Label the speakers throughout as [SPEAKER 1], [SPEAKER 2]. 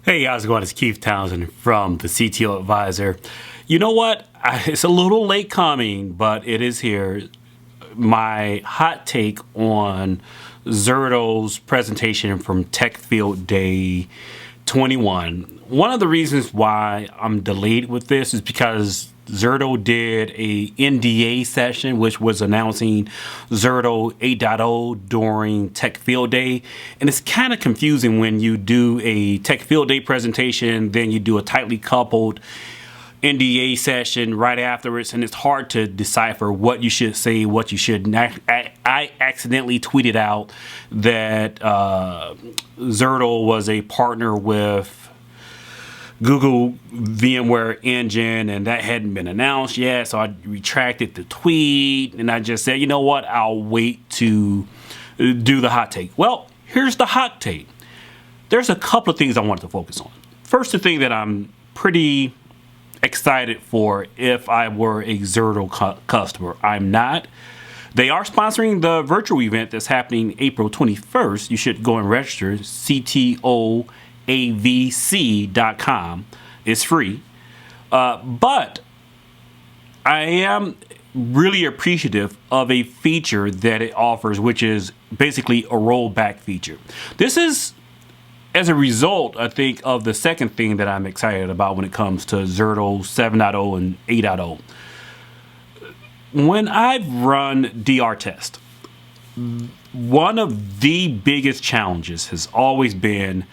[SPEAKER 1] Hey, how's it going? It's Keith Townsend from the CTO Advisor. You know what? It's a little late coming, but it is here. My hot take on Zerto's presentation from Tech Field Day 21. One of the reasons why I'm delayed with this is because Zerto did a NDA session, which was announcing Zerto 8.0 during Tech Field Day. And it's kind of confusing when you do a Tech Field Day presentation, then you do a tightly coupled NDA session right afterwards, and it's hard to decipher what you should say, what you shouldn't. I accidentally tweeted out that Zerto was a partner with Google VMware Engine, and that hadn't been announced yet, so I retracted the tweet, and I just said, you know what, I'll wait to do the hot take. Well, here's the hot take. There's a couple of things I wanted to focus on. First, the thing that I'm pretty excited for if I were a Zerto customer. I'm not. They are sponsoring the virtual event that's happening April 21st. You should go and register, ctoavc.com. It's free. But I am really appreciative of a feature that it offers, which is basically a rollback feature. This is as a result, I think, of the second thing that I'm excited about when it comes to Zerto 7.0 and 8.0. When I've run DR test, one of the biggest challenges has always been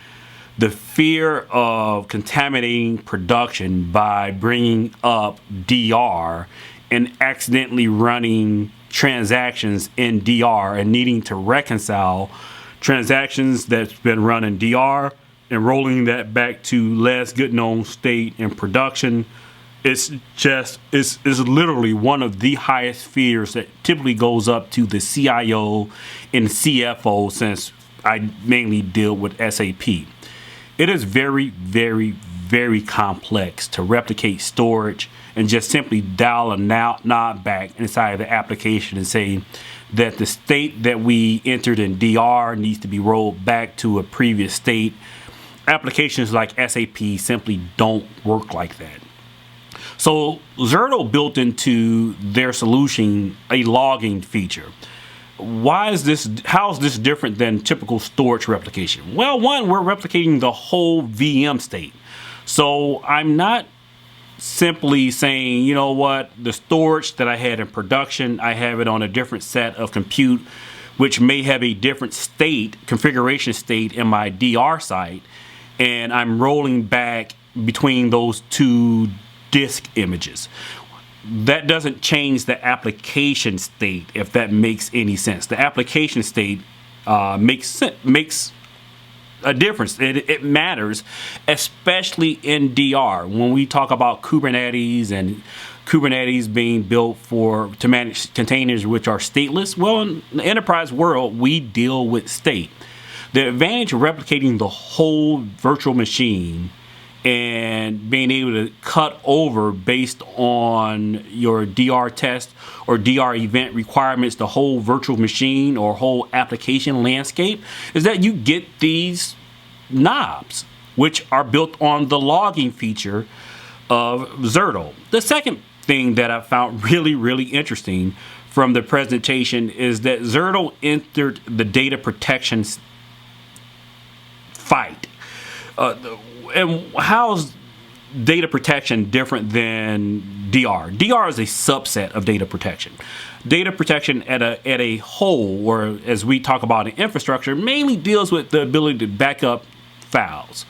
[SPEAKER 1] the fear of contaminating production by bringing up DR and accidentally running transactions in DR and needing to reconcile transactions that's been run in DR and rolling that back to less good known state in production. It's literally one of the highest fears that typically goes up to the CIO and CFO, since I mainly deal with SAP. It is very, very, very complex to replicate storage and just simply dial a knob back inside of the application and say that the state that we entered in DR needs to be rolled back to a previous state. Applications like SAP simply don't work like that. So Zerto built into their solution a logging feature. How is this different than typical storage replication? Well, one, we're replicating the whole VM state. So I'm not simply saying, you know what, the storage that I had in production, I have it on a different set of compute, which may have a different state, configuration state in my DR site, and I'm rolling back between those two disk images. That doesn't change the application state, if that makes any sense. The application state makes a difference. It matters, especially in DR. When we talk about Kubernetes and Kubernetes being built to manage containers which are stateless, well, in the enterprise world, we deal with state. The advantage of replicating the whole virtual machine and being able to cut over based on your DR test or DR event requirements, the whole virtual machine or whole application landscape, is that you get these knobs, which are built on the logging feature of Zerto. The second thing that I found really, really interesting from the presentation is that Zerto entered the data protection fight. And how's data protection different than DR? DR is a subset of data protection. Data protection at a whole, or as we talk about in infrastructure, mainly deals with the ability to back up files.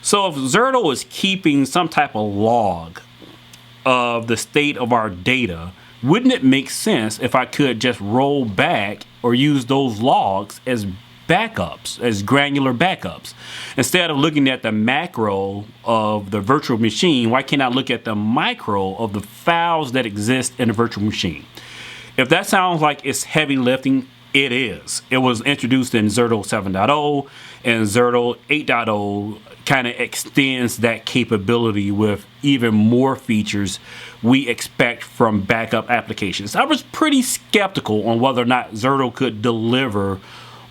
[SPEAKER 1] So if Zerto is keeping some type of log of the state of our data, wouldn't it make sense if I could just roll back or use those logs as backups, as granular backups? Instead of looking at the macro of the virtual machine, why can't I look at the micro of the files that exist in a virtual machine? If that sounds like it's heavy lifting, it is. It was introduced in Zerto 7.0, and Zerto 8.0 kind of extends that capability with even more features we expect from backup applications. I was pretty skeptical on whether or not Zerto could deliver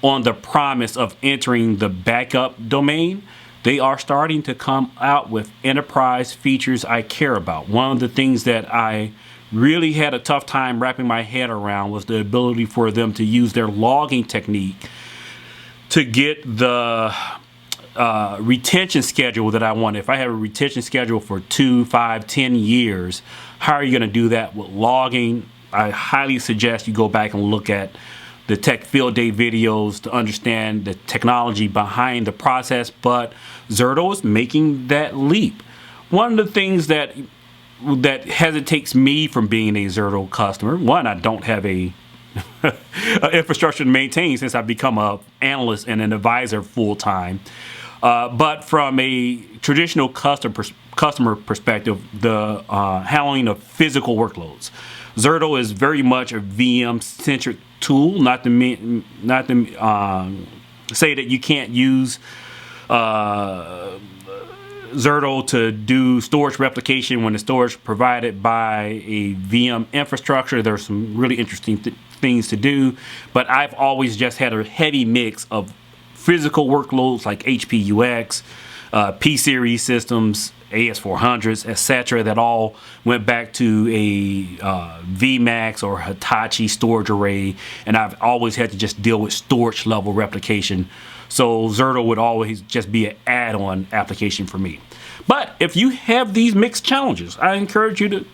[SPEAKER 1] on the promise of entering the backup domain, they are starting to come out with enterprise features I care about. One of the things that I really had a tough time wrapping my head around was the ability for them to use their logging technique to get the retention schedule that I want. If I have a retention schedule for 2, 5, 10 years, how are you going to do that with logging? I highly suggest you go back and look at the Tech Field Day videos to understand the technology behind the process, but Zerto is making that leap. One of the things that hesitates me from being a Zerto customer, one, I don't have a infrastructure to maintain since I've become an analyst and an advisor full time. But from a traditional customer perspective, the handling of physical workloads, Zerto is very much a VM-centric tool. Not to say that you can't use Zerto to do storage replication when the storage provided by a VM infrastructure. There's some really interesting things to do, but I've always just had a heavy mix of physical workloads like HPUX, P-series systems, AS400s, etc., that all went back to a VMAX or Hitachi storage array, and I've always had to just deal with storage level replication. So Zerto would always just be an add-on application for me. But if you have these mixed challenges, I encourage you to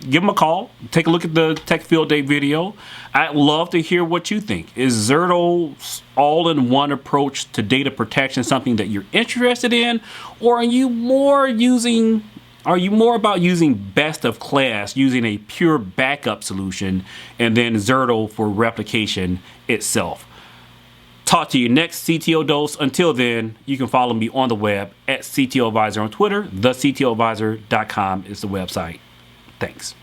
[SPEAKER 1] give them a call. Take a look at the Tech Field Day video. I'd love to hear what you think. Is Zerto's all-in-one approach to data protection something that you're interested in, or are you more about using best of class, using a pure backup solution, and then Zerto for replication itself? Talk to you next CTO Dose. Until then, you can follow me on the web at CTO Advisor on Twitter. TheCTOadvisor.com is the website. Thanks.